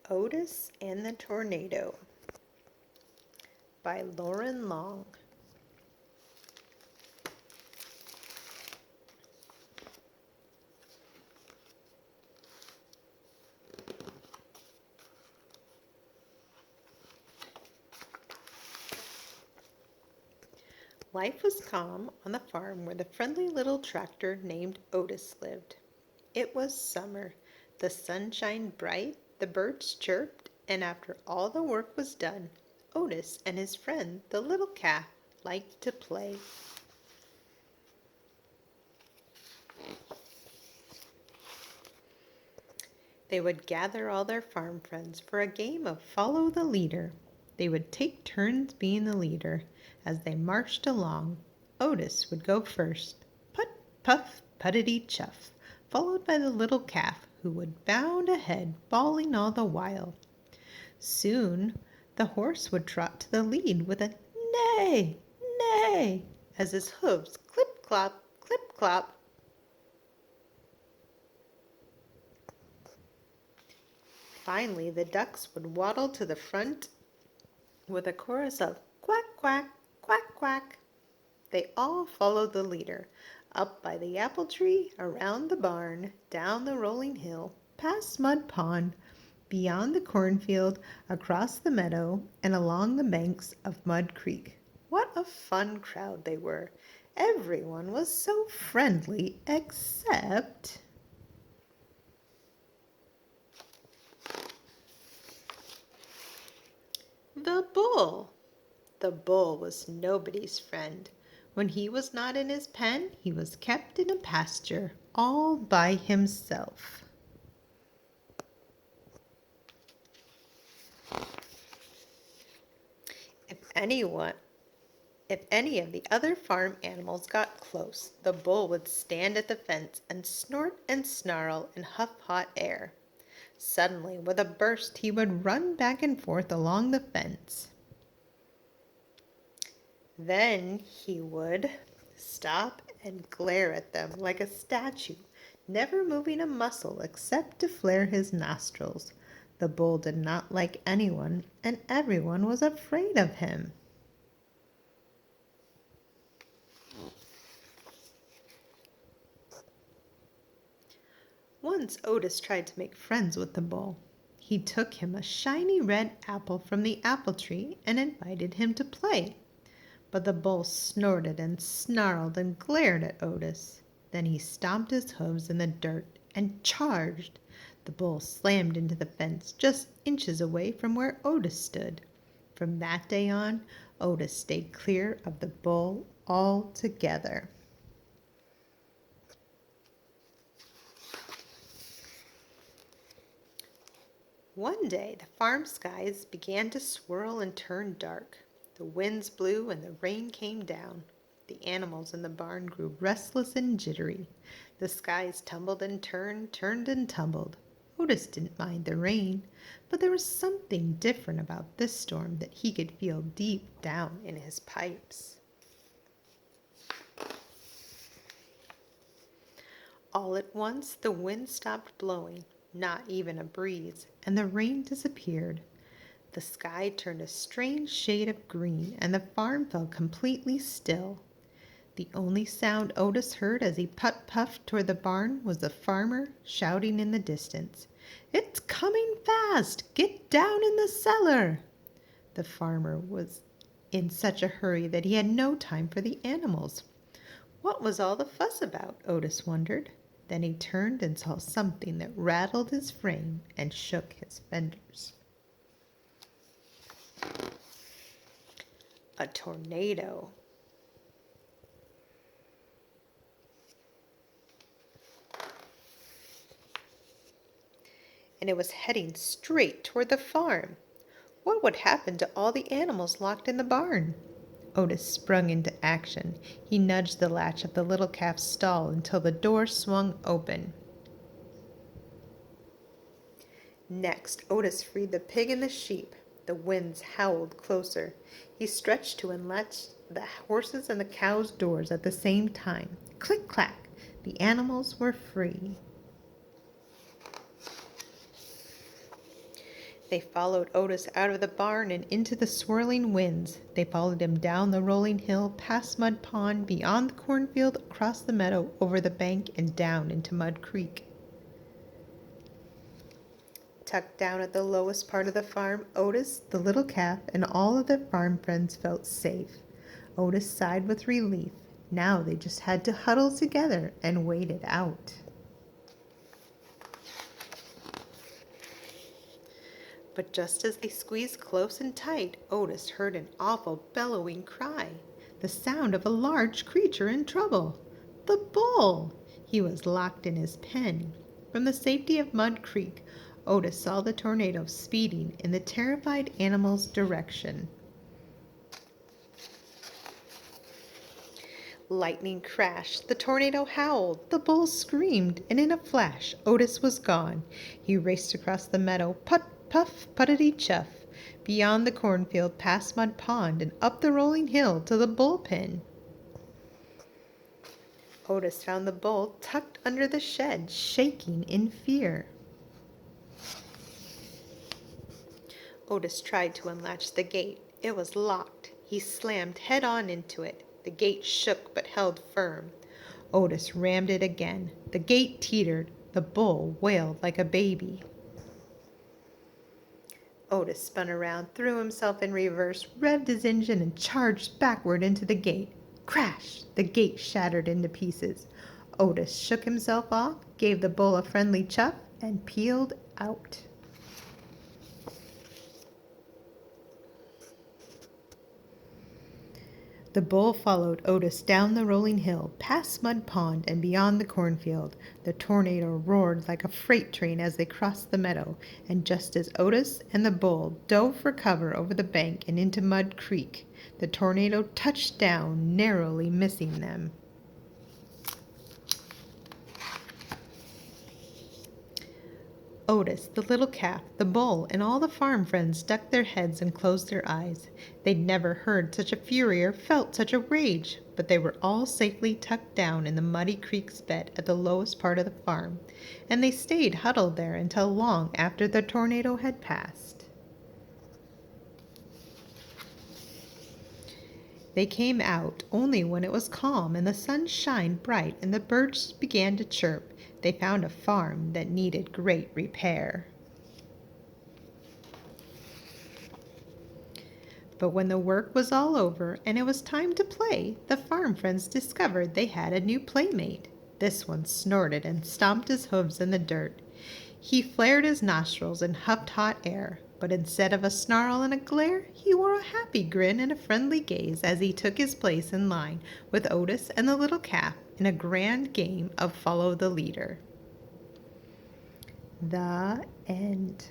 Otis and the Tornado by Lauren Long. Life was calm on the farm where the friendly little tractor named Otis lived. It was summer. The sun shined bright, the birds chirped, and after all the work was done, Otis and his friend, the little calf, liked to play. They would gather all their farm friends for a game of follow the leader. They would take turns being the leader. As they marched along, Otis would go first, put, puff, puttity, chuff, followed by the little calf, who would bound ahead, bawling all the while. Soon the horse would trot to the lead with a neigh, neigh, as his hooves clip-clop, clip-clop. Finally, the ducks would waddle to the front with a chorus of quack, quack, quack, quack. They all followed the leader, up by the apple tree, around the barn, down the rolling hill, past Mud Pond, beyond the cornfield, across the meadow, and along the banks of Mud Creek. What a fun crowd they were! Everyone was so friendly except... the bull. The bull was nobody's friend. When he was not in his pen, he was kept in a pasture all by himself. If any of the other farm animals got close, the bull would stand at the fence and snort and snarl and huff hot air. Suddenly, with a burst, he would run back and forth along the fence. Then he would stop and glare at them like a statue, never moving a muscle except to flare his nostrils. The bull did not like anyone, and everyone was afraid of him. Once Otis tried to make friends with the bull. He took him a shiny red apple from the apple tree and invited him to play. But the bull snorted and snarled and glared at Otis. Then he stomped his hooves in the dirt and charged. The bull slammed into the fence just inches away from where Otis stood. From that day on, Otis stayed clear of the bull altogether. One day, the farm skies began to swirl and turn dark. The winds blew and the rain came down. The animals in the barn grew restless and jittery. The skies tumbled and turned and tumbled. Otis didn't mind the rain, but there was something different about this storm that he could feel deep down in his pipes. All at once, the wind stopped blowing. Not even a breeze, and the rain disappeared. The sky turned a strange shade of green, and the farm fell completely still. The only sound Otis heard as he puffed toward the barn was the farmer shouting in the distance, "It's coming fast! Get down in the cellar!" The farmer was in such a hurry that he had no time for the animals. What was all the fuss about? Otis wondered. Then he turned and saw something that rattled his frame and shook his fenders. A tornado. And it was heading straight toward the farm. What would happen to all the animals locked in the barn? Otis sprung into action. He nudged the latch of the little calf's stall until the door swung open. Next, Otis freed the pig and the sheep. The winds howled closer. He stretched to unlatch the horses and the cows' doors at the same time. Click-clack! The animals were free. They followed Otis out of the barn and into the swirling winds. They followed him down the rolling hill, past Mud Pond, beyond the cornfield, across the meadow, over the bank, and down into Mud Creek. Tucked down at the lowest part of the farm, Otis, the little calf, and all of their farm friends felt safe. Otis sighed with relief. Now they just had to huddle together and wait it out. But just as they squeezed close and tight, Otis heard an awful bellowing cry, the sound of a large creature in trouble. The bull! He was locked in his pen. From the safety of Mud Creek, Otis saw the tornado speeding in the terrified animal's direction. Lightning crashed, the tornado howled, the bull screamed, and in a flash Otis was gone. He raced across the meadow, puff, puttity chuff, beyond the cornfield, past Mud Pond, and up the rolling hill to the bullpen. Otis found the bull tucked under the shed, shaking in fear. Otis tried to unlatch the gate. It was locked. He slammed head on into it. The gate shook but held firm. Otis rammed it again. The gate teetered. The bull wailed like a baby. Otis spun around, threw himself in reverse, revved his engine, and charged backward into the gate. Crash! The gate shattered into pieces. Otis shook himself off, gave the bull a friendly chuff, and peeled out. The bull followed Otis down the rolling hill, past Mud Pond, and beyond the cornfield. The tornado roared like a freight train as they crossed the meadow, and just as Otis and the bull dove for cover over the bank and into Mud Creek, the tornado touched down, narrowly missing them. Otis, the little calf, the bull, and all the farm friends ducked their heads and closed their eyes. They'd never heard such a fury or felt such a rage, but they were all safely tucked down in the muddy creek's bed at the lowest part of the farm, and they stayed huddled there until long after the tornado had passed. They came out only when it was calm and the sun shined bright and the birds began to chirp. They found a farm that needed great repair. But when the work was all over and it was time to play, the farm friends discovered they had a new playmate. This one snorted and stomped his hooves in the dirt. He flared his nostrils and huffed hot air, but instead of a snarl and a glare, he wore a happy grin and a friendly gaze as he took his place in line with Otis and the little calf in a grand game of follow the leader. The end.